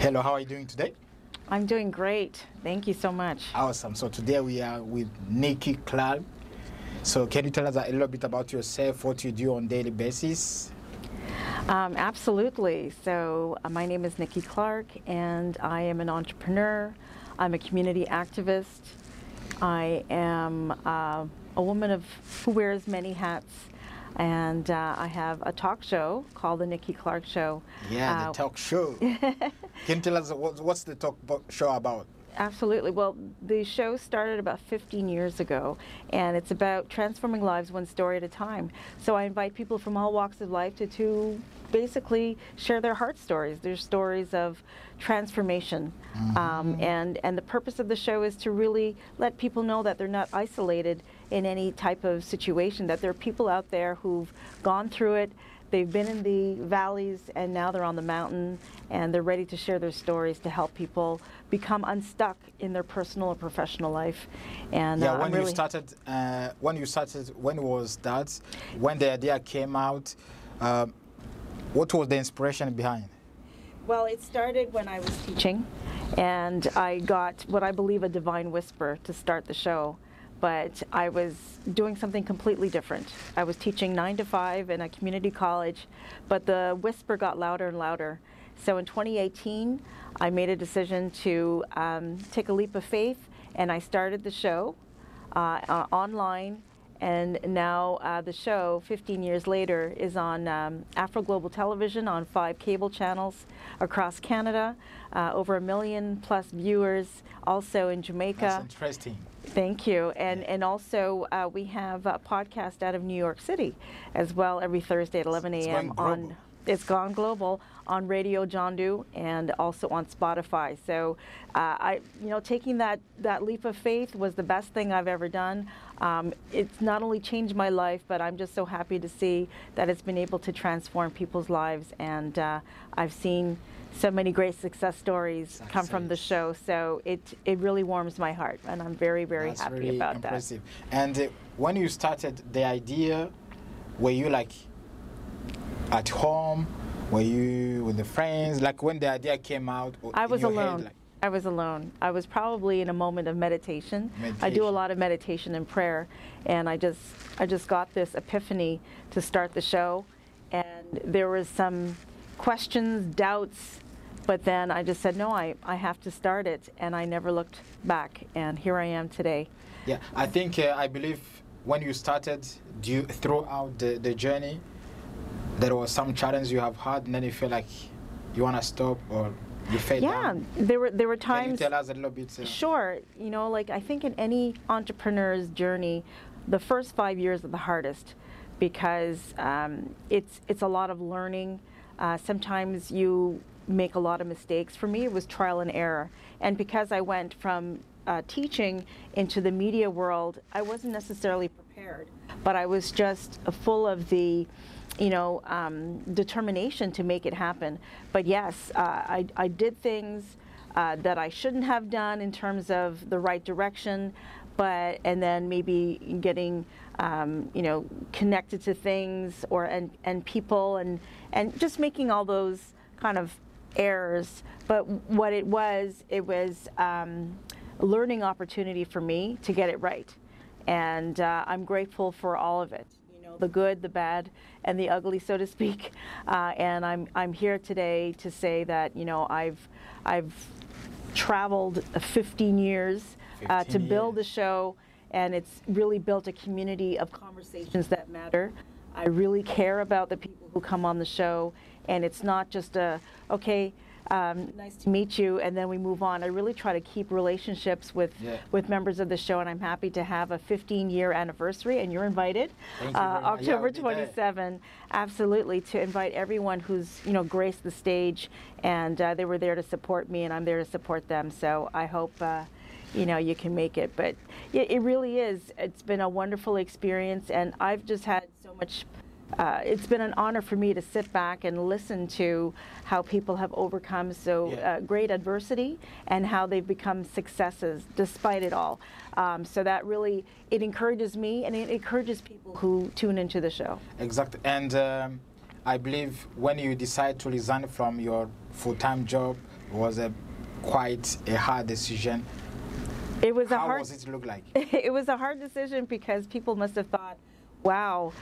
Hello, how are you doing today? I'm doing great. Thank you so much. Awesome. So today we are with Nikki Clarke. So can you tell us a little bit about yourself, what you do on a daily basis? Absolutely. So my name is Nikki Clarke, and I am an entrepreneur. I'm a community activist. I am a woman who wears many hats, and I have a talk show called The Nikki Clarke Show. Yeah, the talk show. Can you tell us what's the show about? Absolutely. Well, the show started about 15 years ago, and it's about transforming lives one story at a time. So I invite people from all walks of life to basically share their heart stories, their stories of transformation. And the purpose of the show is to really let people know that they're not isolated in any type of situation, that there are people out there who've gone through it. They've been in the valleys, and now they're on the mountain, and they're ready to share their stories to help people become unstuck in their personal and professional life. And yeah, when you started, when was that? When the idea came out, what was the inspiration behind? Well, it started when I was teaching, and I got what I believe a divine whisper to start the show. But I was doing something completely different. I was teaching 9 to 5 in a community college, but the whisper got louder and louder. So in 2018, I made a decision to take a leap of faith, and I started the show online. And now the show, 15 years later, is on Afro Global Television on 5 cable channels across Canada, over 1 million+ viewers, also in Jamaica. That's interesting. Thank you. And also we have a podcast out of New York City as well every Thursday at 11 a.m. on It's Gone Global on Radio John Doe and also on Spotify. So taking that leap of faith was the best thing I've ever done. It's not only changed my life, but I'm just so happy to see that it's been able to transform people's lives. And I've seen so many great success stories come from the show. So it really warms my heart, and I'm very, very happy really about impressive. that. And when you started the idea, were you like at home? Were you with the friends? Like when the idea came out? I was alone. Head, like... I was alone. I was probably in a moment of meditation. I do a lot of meditation and prayer, and I just got this epiphany to start the show, and there was some questions, doubts, but then I just said, no, I have to start it, and I never looked back, and here I am today. Yeah, I think, I believe when you started, throughout the journey, there was some challenge you have had, and then you feel like you want to stop, or you fell down? Yeah, there were times. Can you tell us a little bit? Sure. You know, like I think in any entrepreneur's journey, the first 5 years are the hardest because it's a lot of learning. Sometimes you make a lot of mistakes. For me, it was trial and error. And because I went from teaching into the media world, I wasn't necessarily prepared, but I was just full of the determination to make it happen. But yes, I did things that I shouldn't have done in terms of the right direction, and then maybe getting connected to things and people and just making all those kind of errors. But what it was a learning opportunity for me to get it right, and I'm grateful for all of it. The good, the bad, and the ugly, so to speak. And I'm here today to say that I've traveled 15 years to build the show, and it's really built a community of conversations that matter. I really care about the people who come on the show, and it's not just nice to meet you, and then we move on. I really try to keep relationships with members of the show, and I'm happy to have a 15-year anniversary, and you're invited. October 27, absolutely, to invite everyone who's graced the stage, and they were there to support me, and I'm there to support them. So I hope you can make it. But it really is. It's been a wonderful experience, and I've just had so much. It's been an honor for me to sit back and listen to how people have overcome great adversity and how they've become successes despite it all. So that really, it encourages me, and it encourages people who tune into the show. Exactly. And I believe when you decide to resign from your full-time job was quite a hard decision. It was How was it look like? It was a hard decision because people must have thought, wow,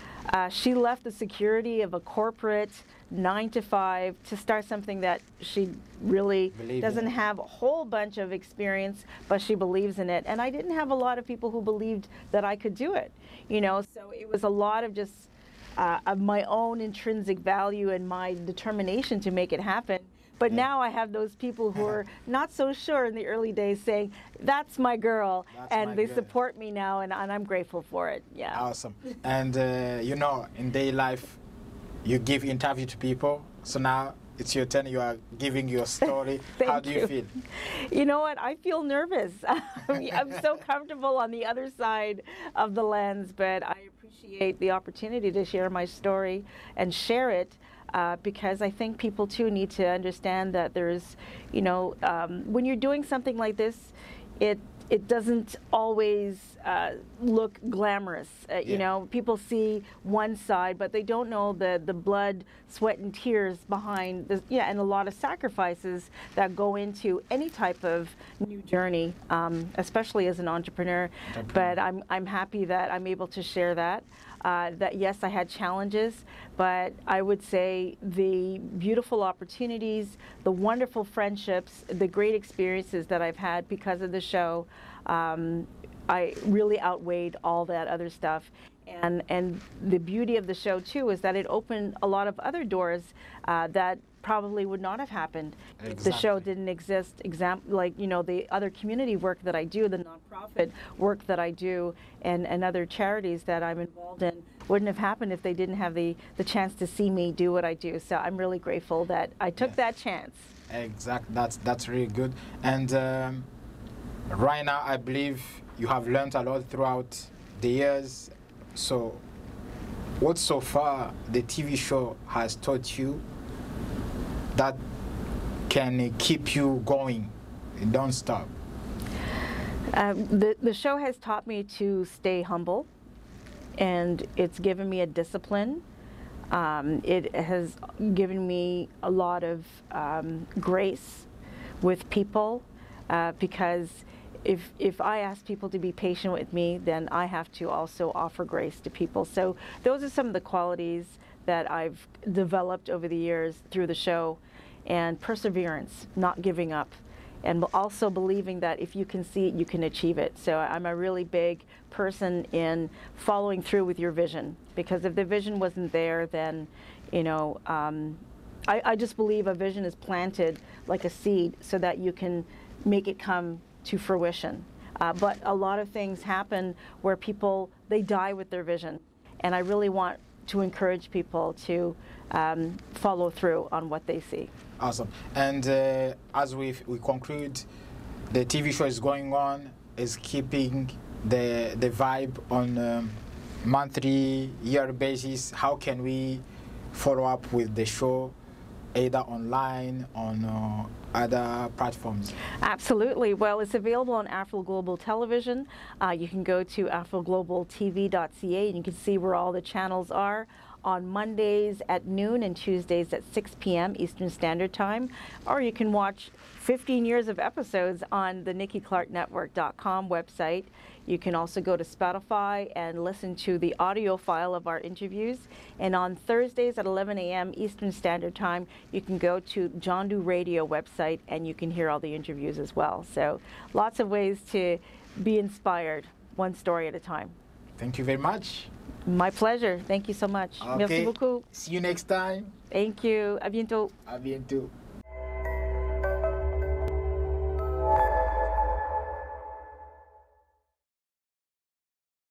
she left the security of a corporate 9-to-5 to start something that she really doesn't have a whole bunch of experience, but she believes in it. And I didn't have a lot of people who believed that I could do it, you know, so it was a lot of just of my own intrinsic value and my determination to make it happen. But now I have those people who are not so sure in the early days saying, that's my girl, and they support me now, and I'm grateful for it. Yeah. Awesome. And you know, in daily life, you give interview to people, so now it's your turn. You are giving your story. How do you feel? You know what? I feel nervous. I'm so comfortable on the other side of the lens, but I appreciate the opportunity to share my story and share it. Because I think people too need to understand that there's, you know, when you're doing something like this, it doesn't always look glamorous. You know, people see one side, but they don't know the blood, sweat, and tears behind this. Yeah, and a lot of sacrifices that go into any type of new journey, especially as an entrepreneur. But I'm happy that I'm able to share that. That yes, I had challenges, but I would say the beautiful opportunities, the wonderful friendships, the great experiences that I've had because of the show, I really outweighed all that other stuff. And the beauty of the show too is that it opened a lot of other doors that probably would not have happened if the show didn't exist. Like, you know, the other community work that I do, the nonprofit work that I do, and other charities that I'm involved in wouldn't have happened if they didn't have the chance to see me do what I do. So I'm really grateful that I took that chance. Exactly. That's really good. And right now, I believe you have learned a lot throughout the years. So what so far the TV show has taught you that can keep you going and don't stop? The show has taught me to stay humble, and it's given me a discipline. It has given me a lot of grace with people, because if I ask people to be patient with me, then I have to also offer grace to people. So those are some of the qualities that I've developed over the years through the show, and perseverance, not giving up, and also believing that if you can see it, you can achieve it. So I'm a really big person in following through with your vision, because if the vision wasn't there, then, you know, I just believe a vision is planted like a seed so that you can make it come to fruition. But a lot of things happen where people, they die with their vision. And I really want to encourage people to follow through on what they see. Awesome. And as we conclude, the TV show is going on, is keeping the vibe on monthly, year basis. How can we follow up with the show, either online, on other platforms? Absolutely. Well, it's available on Afro Global Television. You can go to afroglobaltv.ca and you can see where all the channels are. On Mondays at noon and Tuesdays at 6 p.m. Eastern Standard Time. Or you can watch 15 years of episodes on the NikkiClarkeNetwork.com website. You can also go to Spotify and listen to the audio file of our interviews. And on Thursdays at 11 a.m. Eastern Standard Time, you can go to John Doe Radio website and you can hear all the interviews as well. So lots of ways to be inspired, one story at a time. Thank you very much. My pleasure. Thank you so much. Okay. Merci beaucoup. See you next time. Thank you. À bientôt. À bientôt.